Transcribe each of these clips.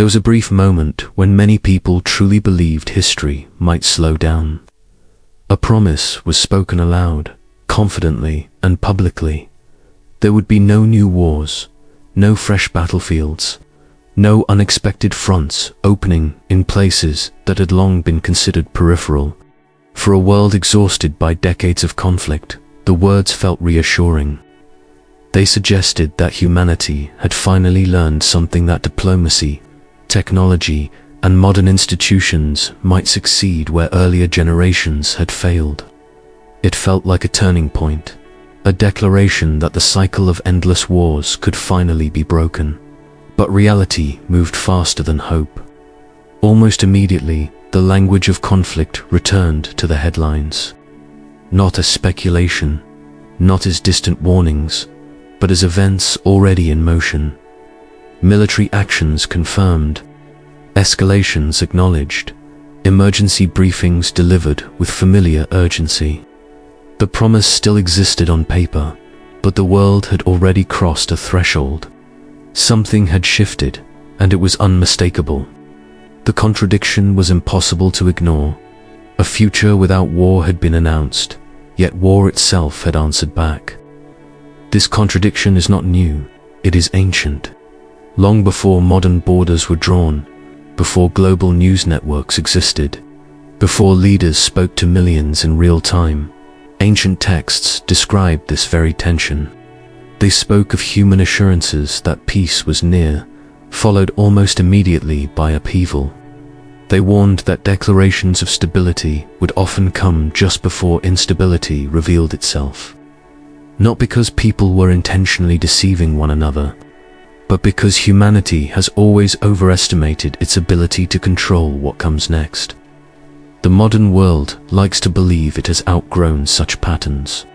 There was a brief moment when many people truly believed history might slow down. A promise was spoken aloud, confidently and publicly. There would be no new wars, no fresh battlefields, no unexpected fronts opening in places that had long been considered peripheral. For a world exhausted by decades of conflict, the words felt reassuring. They suggested that humanity had finally learned something, that diplomacy, technology, and modern institutions might succeed where earlier generations had failed. It felt like a turning point, a declaration that the cycle of endless wars could finally be broken. But reality moved faster than hope. Almost immediately, the language of conflict returned to the headlines. Not as speculation, not as distant warnings, but as events already in motion. Military actions confirmed, escalations acknowledged, emergency briefings delivered with familiar urgency. The promise still existed on paper, but the world had already crossed a threshold. Something had shifted, and it was unmistakable. The contradiction was impossible to ignore. A future without war had been announced, yet war itself had answered back. This contradiction is not new, it is ancient. Long before modern borders were drawn, before global news networks existed, before leaders spoke to millions in real time, ancient texts described this very tension. They spoke of human assurances that peace was near, followed almost immediately by upheaval. They warned that declarations of stability would often come just before instability revealed itself. Not because people were intentionally deceiving one another, but because humanity has always overestimated its ability to control what comes next. The modern world likes to believe it has outgrown such patterns.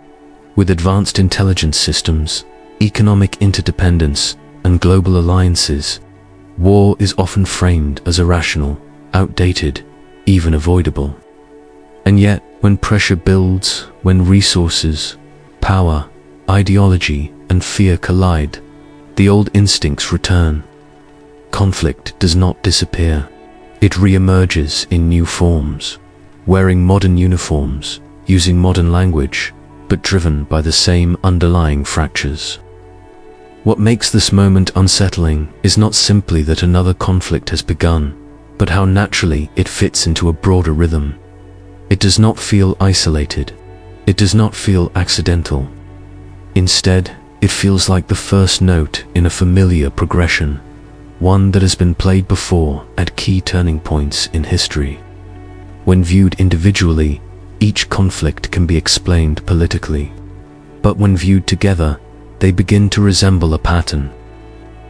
With advanced intelligence systems, economic interdependence, and global alliances, war is often framed as irrational, outdated, even avoidable. And yet, when pressure builds, when resources, power, ideology, and fear collide, the old instincts return. Conflict does not disappear. It re-emerges in new forms, wearing modern uniforms, using modern language, but driven by the same underlying fractures. What makes this moment unsettling is not simply that another conflict has begun, but how naturally it fits into a broader rhythm. It does not feel isolated. It does not feel accidental. Instead, it feels like the first note in a familiar progression, one that has been played before at key turning points in history. When viewed individually, each conflict can be explained politically, but when viewed together, they begin to resemble a pattern.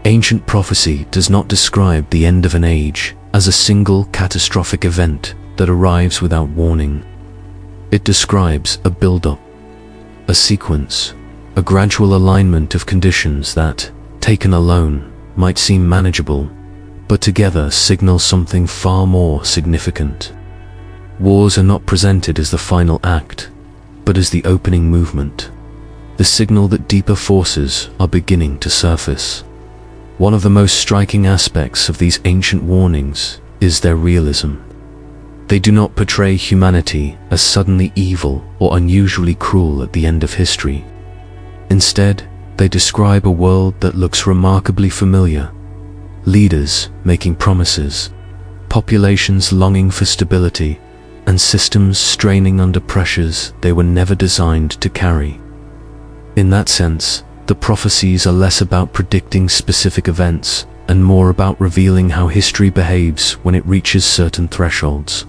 Ancient prophecy does not describe the end of an age as a single catastrophic event that arrives without warning. It describes a build-up, a sequence, a gradual alignment of conditions that, taken alone, might seem manageable, but together signal something far more significant. Wars are not presented as the final act, but as the opening movement, the signal that deeper forces are beginning to surface. One of the most striking aspects of these ancient warnings is their realism. They do not portray humanity as suddenly evil or unusually cruel at the end of history. Instead, they describe a world that looks remarkably familiar. Leaders making promises, populations longing for stability, and systems straining under pressures they were never designed to carry. In that sense, the prophecies are less about predicting specific events and more about revealing how history behaves when it reaches certain thresholds.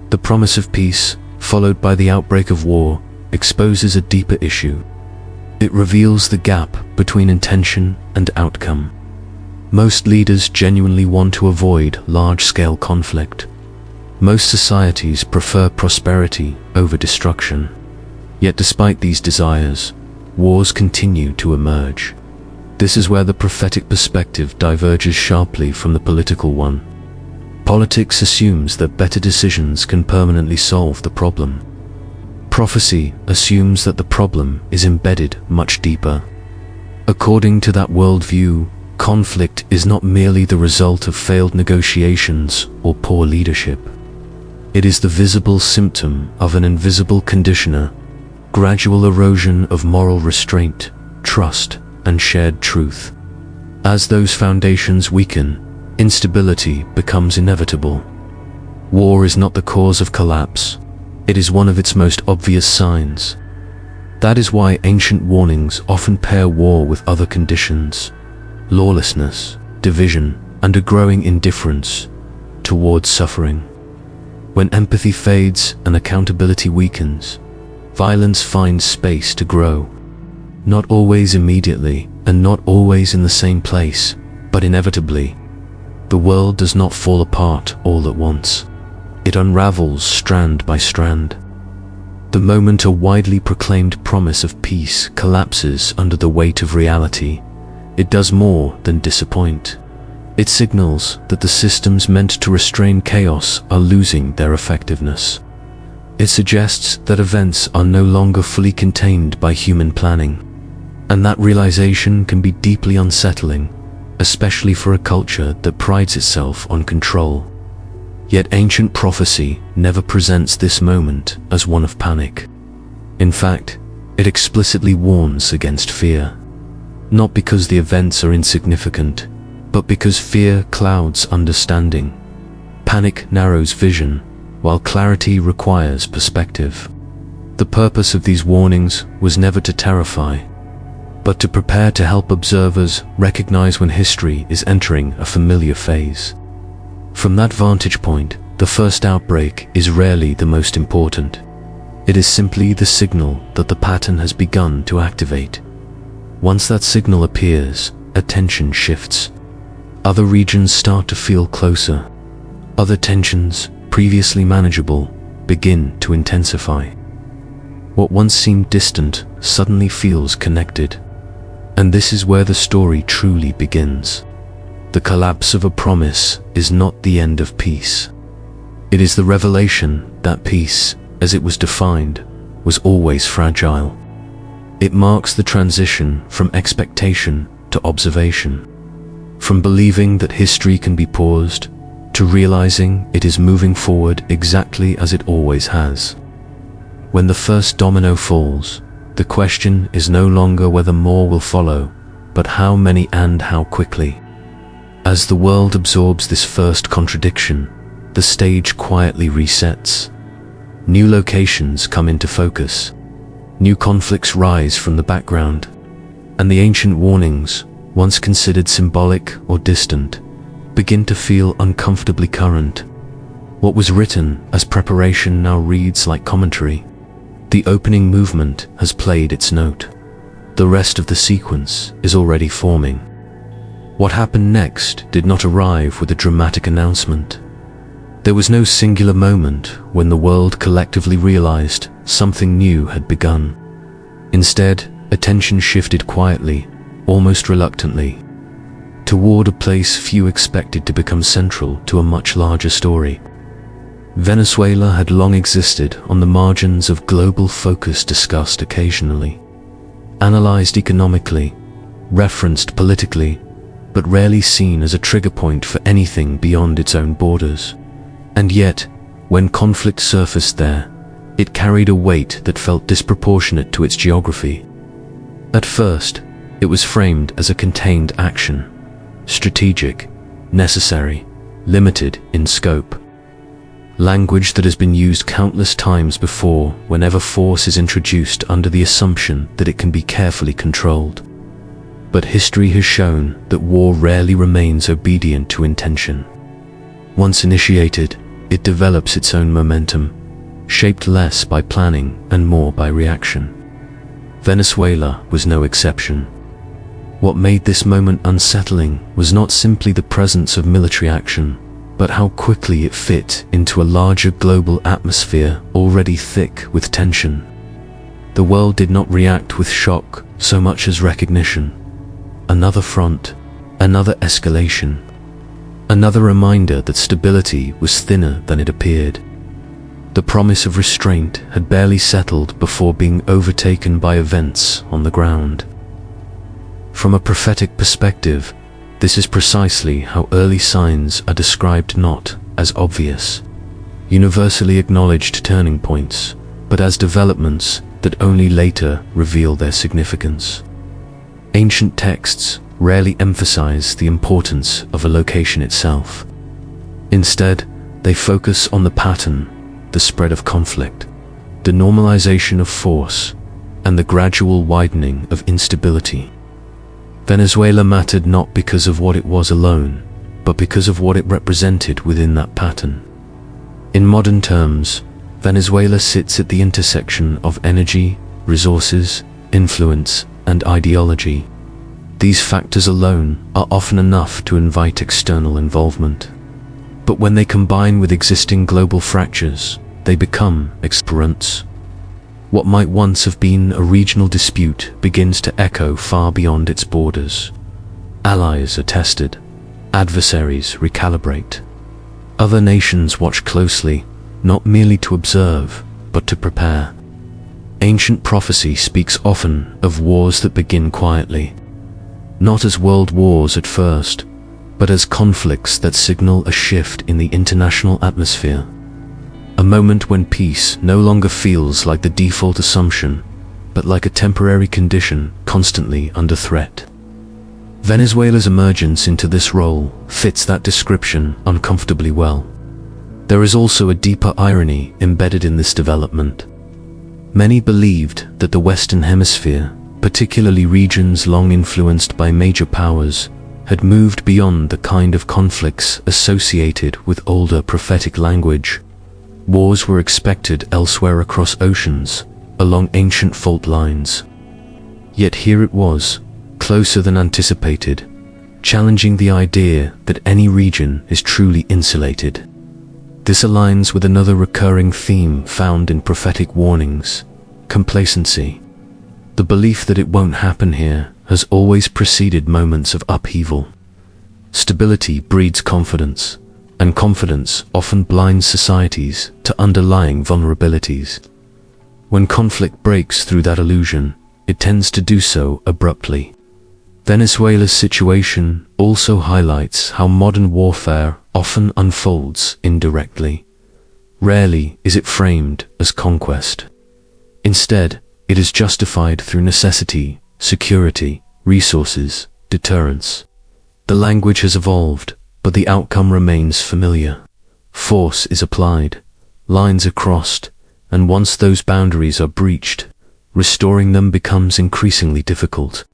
The promise of peace, followed by the outbreak of war, exposes a deeper issue. It reveals the gap between intention and outcome. Most leaders genuinely want to avoid large-scale conflict. Most societies prefer prosperity over destruction. Yet despite these desires, wars continue to emerge. This is where the prophetic perspective diverges sharply from the political one. Politics assumes that better decisions can permanently solve the problem. Prophecy assumes that the problem is embedded much deeper. According to that worldview, conflict is not merely the result of failed negotiations or poor leadership. It is the visible symptom of an invisible conditioner, gradual erosion of moral restraint, trust, and shared truth. As those foundations weaken, instability becomes inevitable. War is not the cause of collapse, it is one of its most obvious signs. That is why ancient warnings often pair war with other conditions: lawlessness, division, and a growing indifference towards suffering. When empathy fades and accountability weakens, violence finds space to grow. Not always immediately, and not always in the same place, but inevitably. The world does not fall apart all at once. It unravels strand by strand. The moment a widely proclaimed promise of peace collapses under the weight of reality, it does more than disappoint. It signals that the systems meant to restrain chaos are losing their effectiveness. It suggests that events are no longer fully contained by human planning. And that realization can be deeply unsettling, especially for a culture that prides itself on control. Yet ancient prophecy never presents this moment as one of panic. In fact, it explicitly warns against fear. Not because the events are insignificant, but because fear clouds understanding. Panic narrows vision, while clarity requires perspective. The purpose of these warnings was never to terrify, but to prepare to help observers recognize when history is entering a familiar phase. From that vantage point, the first outbreak is rarely the most important. It is simply the signal that the pattern has begun to activate. Once that signal appears, attention shifts. Other regions start to feel closer. Other tensions, previously manageable, begin to intensify. What once seemed distant suddenly feels connected. And this is where the story truly begins. The collapse of a promise is not the end of peace. It is the revelation that peace, as it was defined, was always fragile. It marks the transition from expectation to observation, from believing that history can be paused to realizing it is moving forward exactly as it always has. When the first domino falls, the question is no longer whether more will follow, but how many and how quickly. As the world absorbs this first contradiction, the stage quietly resets. New locations come into focus. New conflicts rise from the background, and the ancient warnings, once considered symbolic or distant, begin to feel uncomfortably current. What was written as preparation now reads like commentary. The opening movement has played its note. The rest of the sequence is already forming. What happened next did not arrive with a dramatic announcement. There was no singular moment when the world collectively realized something new had begun. Instead, attention shifted quietly, almost reluctantly, toward a place few expected to become central to a much larger story. Venezuela had long existed on the margins of global focus, discussed occasionally, analyzed economically, referenced politically, but rarely seen as a trigger point for anything beyond its own borders. And yet, when conflict surfaced there, it carried a weight that felt disproportionate to its geography. At first, it was framed as a contained action, strategic, necessary, limited in scope. Language that has been used countless times before whenever force is introduced under the assumption that it can be carefully controlled. But history has shown that war rarely remains obedient to intention. Once initiated, it develops its own momentum, shaped less by planning and more by reaction. Venezuela was no exception. What made this moment unsettling was not simply the presence of military action, but how quickly it fit into a larger global atmosphere already thick with tension. The world did not react with shock so much as recognition. Another front, another escalation, another reminder that stability was thinner than it appeared. The promise of restraint had barely settled before being overtaken by events on the ground. From a prophetic perspective, This is precisely how early signs are described, not as obvious, universally acknowledged turning points, but as developments that only later reveal their significance. Ancient texts rarely emphasize the importance of a location itself. Instead, they focus on the pattern, the spread of conflict, the normalization of force, and the gradual widening of instability. Venezuela mattered not because of what it was alone, but because of what it represented within that pattern. In modern terms, Venezuela sits at the intersection of energy, resources, influence, and ideology. These factors alone are often enough to invite external involvement. But when they combine with existing global fractures, they become exponents. What might once have been a regional dispute begins to echo far beyond its borders. Allies are tested, adversaries recalibrate. Other nations watch closely, not merely to observe, but to prepare. Ancient prophecy speaks often of wars that begin quietly, not as world wars at first, but as conflicts that signal a shift in the international atmosphere. A moment when peace no longer feels like the default assumption, but like a temporary condition constantly under threat. Venezuela's emergence into this role fits that description uncomfortably well. There is also a deeper irony embedded in this development. Many believed that the Western Hemisphere, particularly regions long influenced by major powers, had moved beyond the kind of conflicts associated with older prophetic language. Wars were expected elsewhere across oceans, along ancient fault lines. Yet here it was, closer than anticipated, challenging the idea that any region is truly insulated. This aligns with another recurring theme found in prophetic warnings: complacency. The belief that it won't happen here has always preceded moments of upheaval. Stability breeds confidence, and confidence often blinds societies to underlying vulnerabilities. When conflict breaks through that illusion, it tends to do so abruptly. Venezuela's situation also highlights how modern warfare often unfolds indirectly. Rarely is it framed as conquest. Instead, it is justified through necessity, security, resources, deterrence. The language has evolved, but the outcome remains familiar. Force is applied, lines are crossed, and once those boundaries are breached, restoring them becomes increasingly difficult.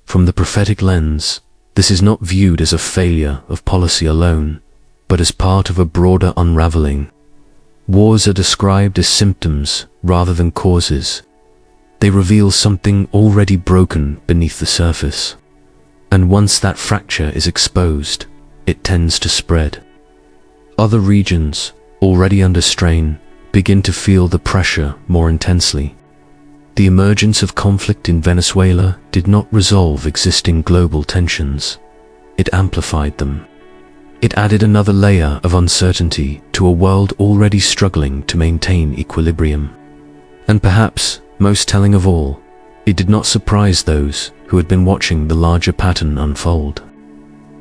From the prophetic lens, this is not viewed as a failure of policy alone, but as part of a broader unraveling. Wars are described as symptoms rather than causes. They reveal something already broken beneath the surface. And once that fracture is exposed, it tends to spread. Other regions, already under strain, begin to feel the pressure more intensely. The emergence of conflict in Venezuela did not resolve existing global tensions. It amplified them. It added another layer of uncertainty to a world already struggling to maintain equilibrium. And perhaps, most telling of all, it did not surprise those who had been watching the larger pattern unfold.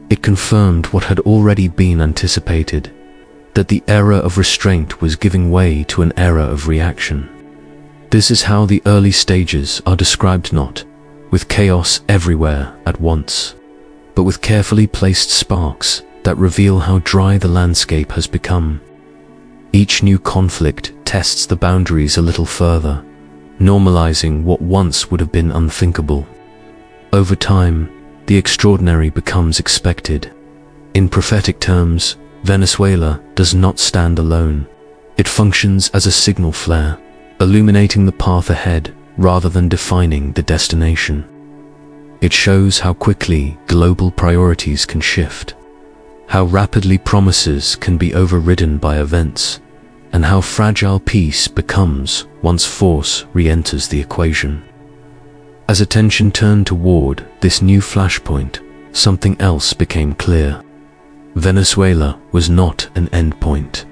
It confirmed what had already been anticipated, that the era of restraint was giving way to an era of reaction. This is how the early stages are described, not with chaos everywhere at once, but with carefully placed sparks that reveal how dry the landscape has become. Each new conflict tests the boundaries a little further, normalizing what once would have been unthinkable. Over time, the extraordinary becomes expected. In prophetic terms, Venezuela does not stand alone. It functions as a signal flare, illuminating the path ahead rather than defining the destination. It shows how quickly global priorities can shift, how rapidly promises can be overridden by events, and how fragile peace becomes once force re-enters the equation. As attention turned toward this new flashpoint, something else became clear. Venezuela was not an endpoint.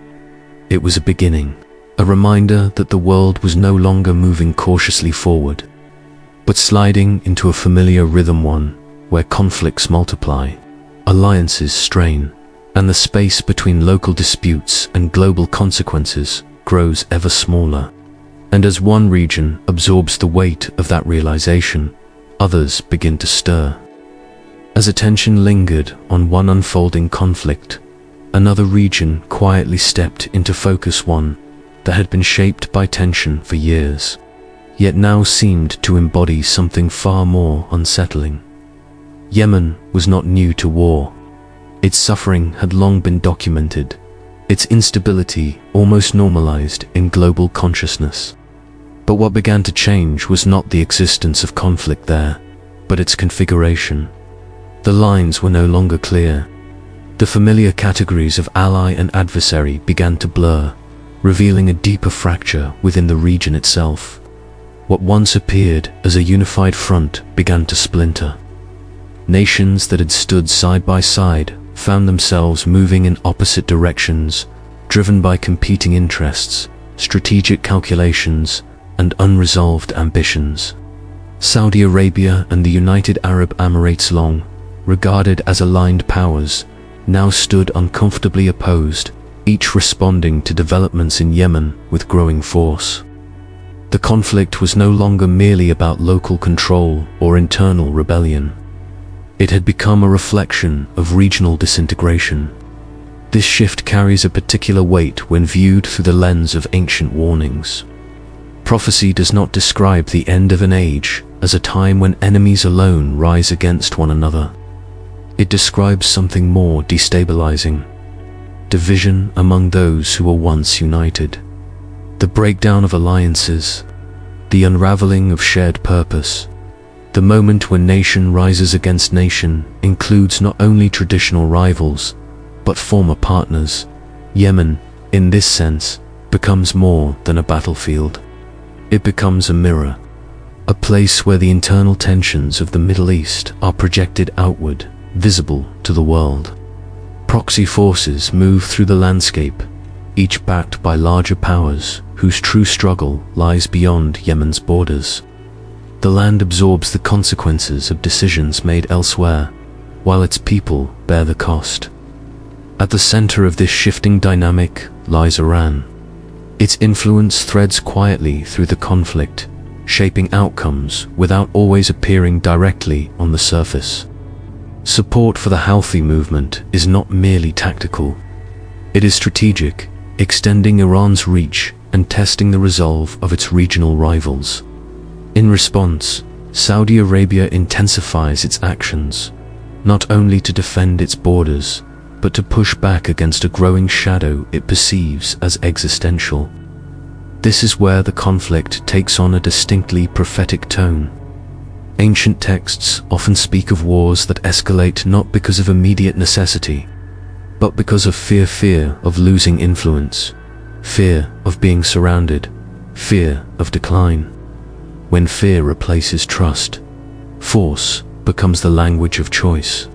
It was a beginning, a reminder that the world was no longer moving cautiously forward, but sliding into a familiar rhythm, one where conflicts multiply, alliances strain, and the space between local disputes and global consequences grows ever smaller. And as one region absorbs the weight of that realization, others begin to stir. As attention lingered on one unfolding conflict, another region quietly stepped into focus, one that had been shaped by tension for years, yet now seemed to embody something far more unsettling. Yemen was not new to war. Its suffering had long been documented, its instability almost normalized in global consciousness. But what began to change was not the existence of conflict there, but its configuration. The lines were no longer clear. The familiar categories of ally and adversary began to blur, revealing a deeper fracture within the region itself. What once appeared as a unified front began to splinter. Nations that had stood side by side found themselves moving in opposite directions, driven by competing interests, strategic calculations, and unresolved ambitions. Saudi Arabia and the United Arab Emirates, long regarded as aligned powers, now stood uncomfortably opposed, each responding to developments in Yemen with growing force. The conflict was no longer merely about local control or internal rebellion. It had become a reflection of regional disintegration. This shift carries a particular weight when viewed through the lens of ancient warnings. Prophecy does not describe the end of an age as a time when enemies alone rise against one another. It describes something more destabilizing: division among those who were once united, the breakdown of alliances, the unraveling of shared purpose. The moment when nation rises against nation includes not only traditional rivals, but former partners. Yemen, in this sense, becomes more than a battlefield. It becomes a mirror, a place where the internal tensions of the Middle East are projected outward, visible to the world. Proxy forces move through the landscape, each backed by larger powers whose true struggle lies beyond Yemen's borders. The land absorbs the consequences of decisions made elsewhere, while its people bear the cost. At the center of this shifting dynamic lies Iran. Its influence threads quietly through the conflict, shaping outcomes without always appearing directly on the surface. Support for the Houthi movement is not merely tactical. It is strategic, extending Iran's reach and testing the resolve of its regional rivals. In response, Saudi Arabia intensifies its actions, not only to defend its borders, but to push back against a growing shadow it perceives as existential. This is where the conflict takes on a distinctly prophetic tone. Ancient texts often speak of wars that escalate not because of immediate necessity, but because of fear of losing influence, fear of being surrounded, fear of decline. When fear replaces trust, force becomes the language of choice.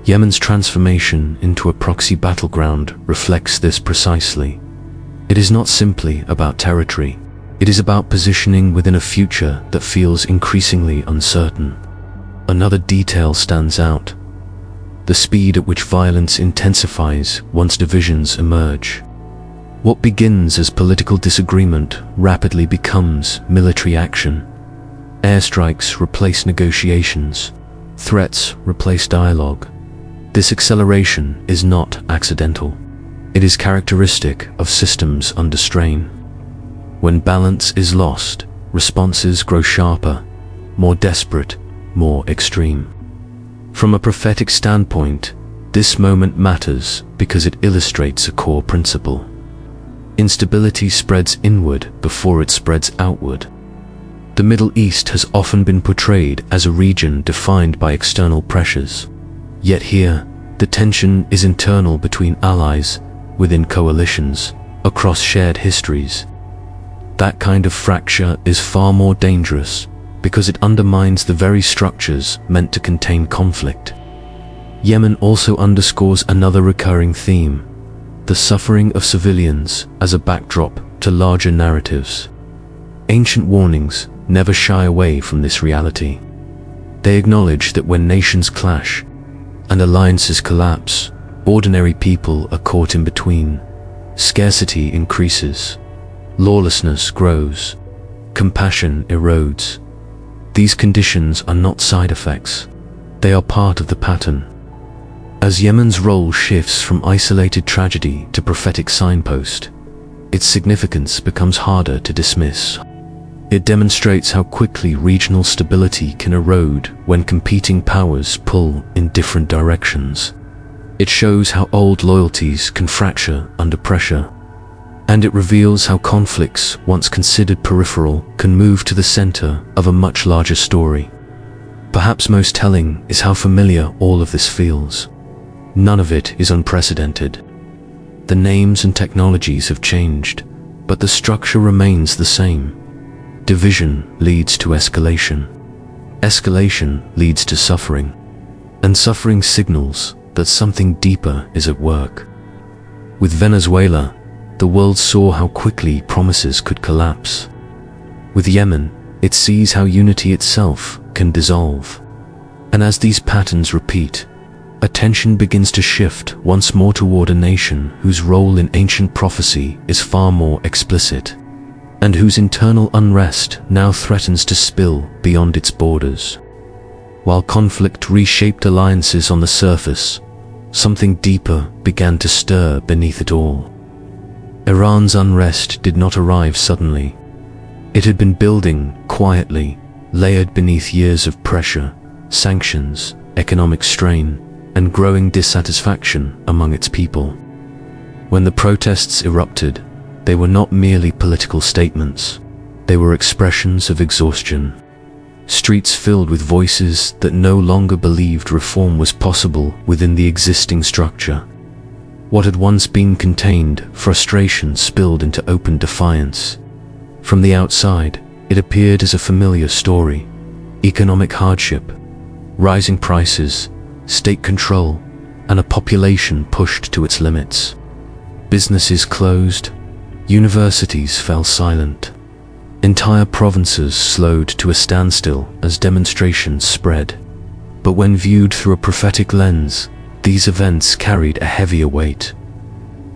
Yemen's transformation into a proxy battleground reflects this precisely. It is not simply about territory. It is about positioning within a future that feels increasingly uncertain. Another detail stands out: the speed at which violence intensifies once divisions emerge. What begins as political disagreement rapidly becomes military action. Airstrikes replace negotiations. Threats replace dialogue. This acceleration is not accidental. It is characteristic of systems under strain. When balance is lost, responses grow sharper, more desperate, more extreme. From a prophetic standpoint, this moment matters because it illustrates a core principle. Instability spreads inward before it spreads outward. The Middle East has often been portrayed as a region defined by external pressures. Yet here, the tension is internal between allies, within coalitions, across shared histories. That kind of fracture is far more dangerous because it undermines the very structures meant to contain conflict. Yemen also underscores another recurring theme: the suffering of civilians as a backdrop to larger narratives. Ancient warnings never shy away from this reality. They acknowledge that when nations clash, and alliances collapse, ordinary people are caught in between. Scarcity increases, lawlessness grows, compassion erodes. These conditions are not side effects, they are part of the pattern. As Yemen's role shifts from isolated tragedy to prophetic signpost, its significance becomes harder to dismiss. It demonstrates how quickly regional stability can erode when competing powers pull in different directions. It shows how old loyalties can fracture under pressure, and it reveals how conflicts once considered peripheral can move to the center of a much larger story. Perhaps most telling is how familiar all of this feels. None of it is unprecedented. The names and technologies have changed, but the structure remains the same. Division leads to escalation. Escalation leads to suffering, and suffering signals that something deeper is at work. With Venezuela, the world saw how quickly promises could collapse. With Yemen, it sees how unity itself can dissolve. And as these patterns repeat, attention begins to shift once more toward a nation whose role in ancient prophecy is far more explicit, and whose internal unrest now threatens to spill beyond its borders. While conflict reshaped alliances on the surface, something deeper began to stir beneath it all. Iran's unrest did not arrive suddenly. It had been building quietly, layered beneath years of pressure, sanctions, economic strain, and growing dissatisfaction among its people. When the protests erupted, they were not merely political statements, they were expressions of exhaustion. Streets filled with voices that no longer believed reform was possible within the existing structure. What had once been contained frustration spilled into open defiance. From the outside, it appeared as a familiar story: economic hardship, rising prices, state control, and a population pushed to its limits. Businesses closed, universities fell silent. Entire provinces slowed to a standstill as demonstrations spread. But when viewed through a prophetic lens, these events carried a heavier weight.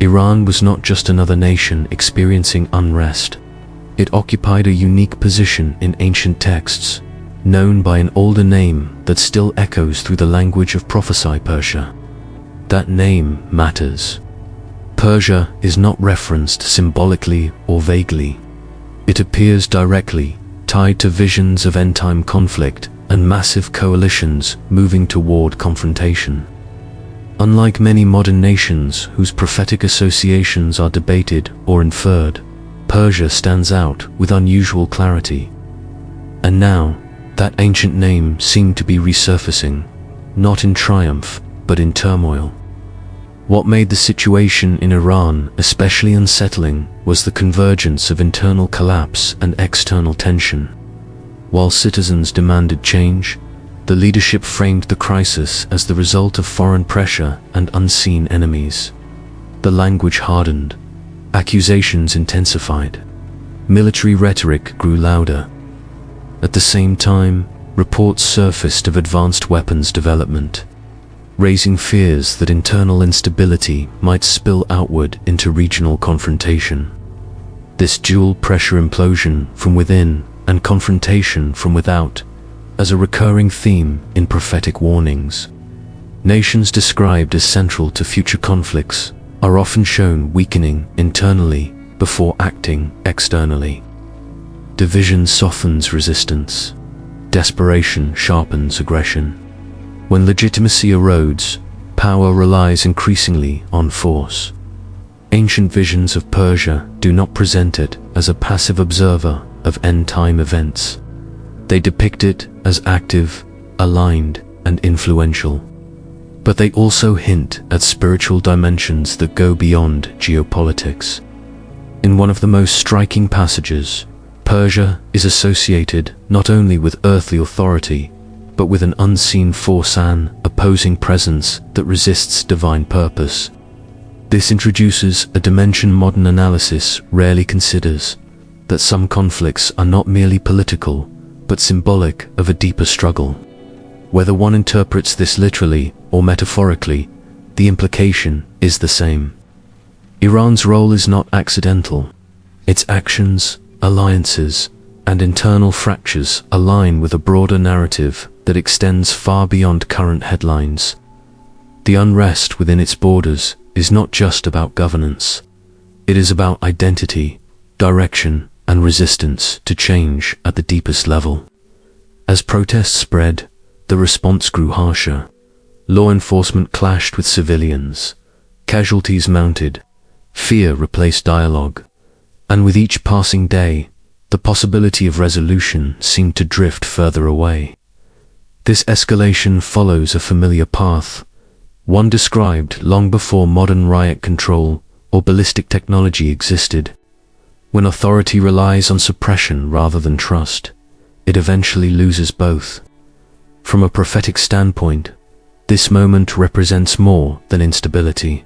Iran was not just another nation experiencing unrest. It occupied a unique position in ancient texts, known by an older name that still echoes through the language of prophesy Persia. That name matters. Persia is not referenced symbolically or vaguely. It appears directly, tied to visions of end-time conflict and massive coalitions moving toward confrontation. Unlike many modern nations whose prophetic associations are debated or inferred, Persia stands out with unusual clarity. And now, that ancient name seemed to be resurfacing, not in triumph, but in turmoil. What made the situation in Iran especially unsettling was the convergence of internal collapse and external tension. While citizens demanded change, the leadership framed the crisis as the result of foreign pressure and unseen enemies. The language hardened, accusations intensified, military rhetoric grew louder. At the same time, reports surfaced of advanced weapons development, raising fears that internal instability might spill outward into regional confrontation. This dual pressure implosion from within and confrontation from without as a recurring theme in prophetic warnings. Nations described as central to future conflicts are often shown weakening internally before acting externally. Division softens resistance. Desperation sharpens aggression. When legitimacy erodes, power relies increasingly on force. Ancient visions of Persia do not present it as a passive observer of end-time events. They depict it as active, aligned, and influential. But they also hint at spiritual dimensions that go beyond geopolitics. In one of the most striking passages, Persia is associated not only with earthly authority, but with an unseen force, an opposing presence that resists divine purpose. This introduces a dimension modern analysis rarely considers, that some conflicts are not merely political, but symbolic of a deeper struggle. Whether one interprets this literally or metaphorically, the implication is the same. Iran's role is not accidental. Its actions, alliances, and internal fractures align with a broader narrative that extends far beyond current headlines. The unrest within its borders is not just about governance. It is about identity, direction, and resistance to change at the deepest level. As protests spread, the response grew harsher. Law enforcement clashed with civilians. Casualties mounted. Fear replaced dialogue. And with each passing day, the possibility of resolution seemed to drift further away. This escalation follows a familiar path, one described long before modern riot control or ballistic technology existed. When authority relies on suppression rather than trust, it eventually loses both. From a prophetic standpoint, this moment represents more than instability.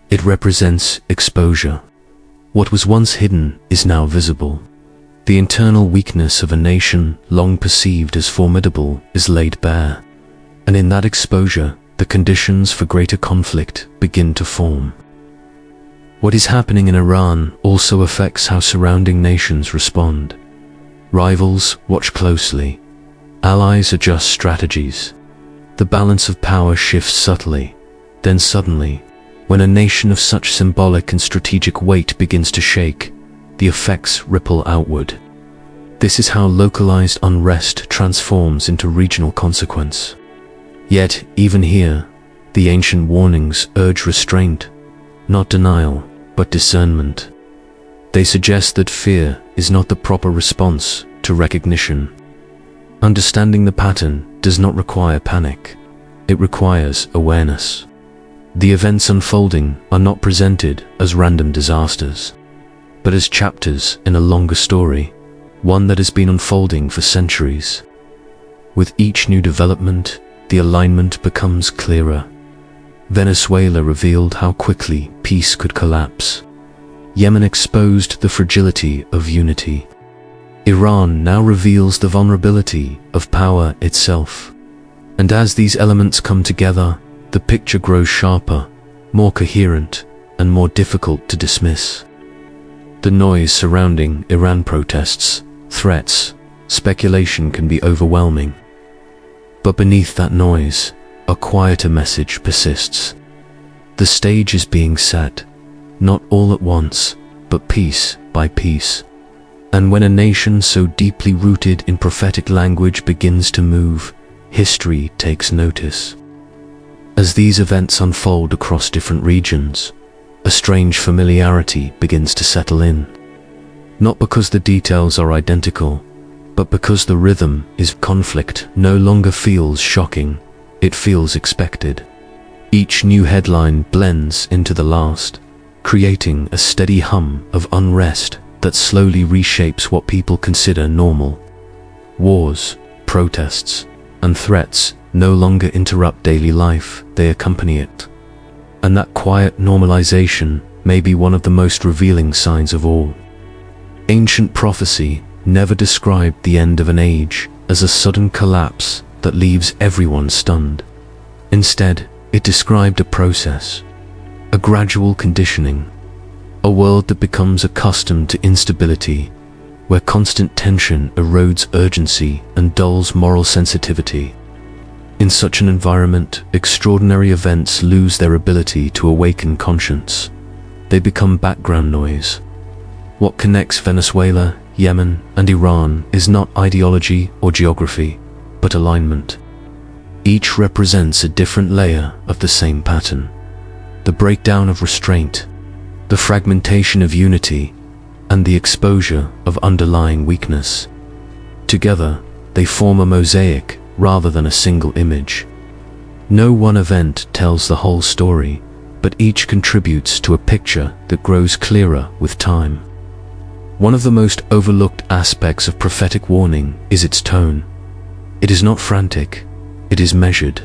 It represents exposure. What was once hidden is now visible. The internal weakness of a nation long perceived as formidable is laid bare, and in that exposure, the conditions for greater conflict begin to form. What is happening in Iran also affects how surrounding nations respond. Rivals watch closely. Allies adjust strategies. The balance of power shifts subtly. Then suddenly, when a nation of such symbolic and strategic weight begins to shake, the effects ripple outward. This is how localized unrest transforms into regional consequence. Yet, even here, the ancient warnings urge restraint, not denial, but discernment. They suggest that fear is not the proper response to recognition. Understanding the pattern does not require panic. It requires awareness. The events unfolding are not presented as random disasters, but as chapters in a longer story, one that has been unfolding for centuries. With each new development, the alignment becomes clearer. Venezuela revealed how quickly peace could collapse. Yemen exposed the fragility of unity. Iran now reveals the vulnerability of power itself. And as these elements come together, the picture grows sharper, more coherent, and more difficult to dismiss. The noise surrounding Iran protests, threats, speculation can be overwhelming. But beneath that noise, a quieter message persists. The stage is being set, not all at once, but piece by piece. And when a nation so deeply rooted in prophetic language begins to move, history takes notice. As these events unfold across different regions, a strange familiarity begins to settle in. Not because the details are identical, but because the rhythm is conflict no longer feels shocking, it feels expected. Each new headline blends into the last, creating a steady hum of unrest that slowly reshapes what people consider normal. Wars, protests, and threats no longer interrupt daily life, they accompany it. And that quiet normalization may be one of the most revealing signs of all. Ancient prophecy never described the end of an age as a sudden collapse that leaves everyone stunned. Instead, it described a process, a gradual conditioning, a world that becomes accustomed to instability, where constant tension erodes urgency and dulls moral sensitivity. In such an environment, extraordinary events lose their ability to awaken conscience. They become background noise. What connects Venezuela, Yemen, and Iran is not ideology or geography, but alignment. Each represents a different layer of the same pattern. The breakdown of restraint, the fragmentation of unity, and the exposure of underlying weakness. Together, they form a mosaic rather than a single image. No one event tells the whole story, but each contributes to a picture that grows clearer with time. One of the most overlooked aspects of prophetic warning is its tone. It is not frantic, it is measured.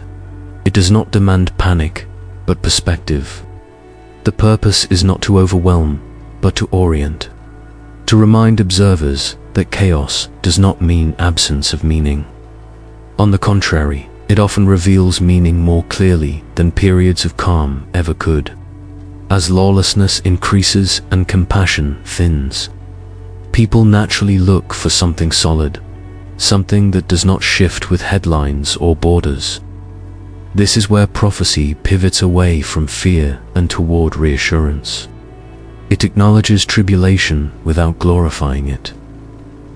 It does not demand panic, but perspective. The purpose is not to overwhelm, but to orient. To remind observers that chaos does not mean absence of meaning. On the contrary, It often reveals meaning more clearly than periods of calm ever could. As lawlessness increases and compassion thins, people naturally look for something solid, something that does not shift with headlines or borders. This is where prophecy pivots away from fear and toward reassurance. It acknowledges tribulation without glorifying it.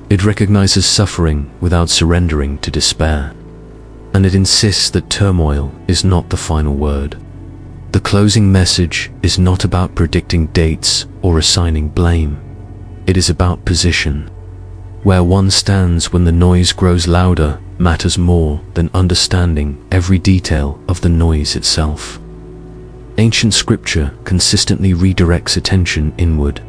It recognizes suffering without surrendering to despair. And it insists that turmoil is not the final word. The closing message is not about predicting dates or assigning blame. It is about position. Where one stands when the noise grows louder matters more than understanding every detail of the noise itself. Ancient scripture consistently redirects attention inward,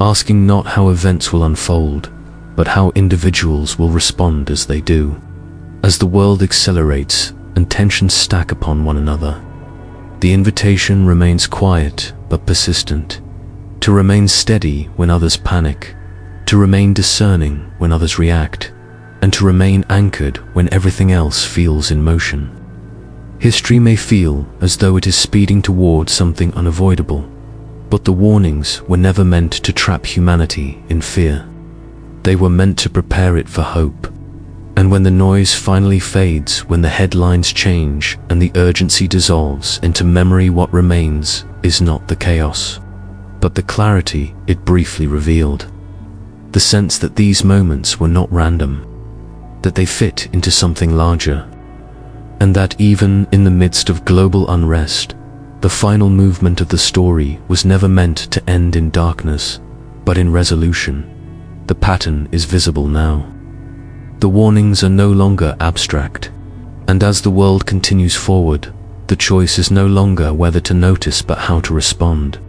asking not how events will unfold, but how individuals will respond as they do. As the world accelerates and tensions stack upon one another, the invitation remains quiet but persistent, to remain steady when others panic, to remain discerning when others react, and to remain anchored when everything else feels in motion. History may feel as though it is speeding toward something unavoidable, but the warnings were never meant to trap humanity in fear. They were meant to prepare it for hope. And when the noise finally fades, when the headlines change and the urgency dissolves into memory, what remains is not the chaos, but the clarity it briefly revealed. The sense that these moments were not random, that they fit into something larger, and that even in the midst of global unrest, the final movement of the story was never meant to end in darkness, but in resolution. The pattern is visible now. The warnings are no longer abstract, and as the world continues forward, the choice is no longer whether to notice but how to respond.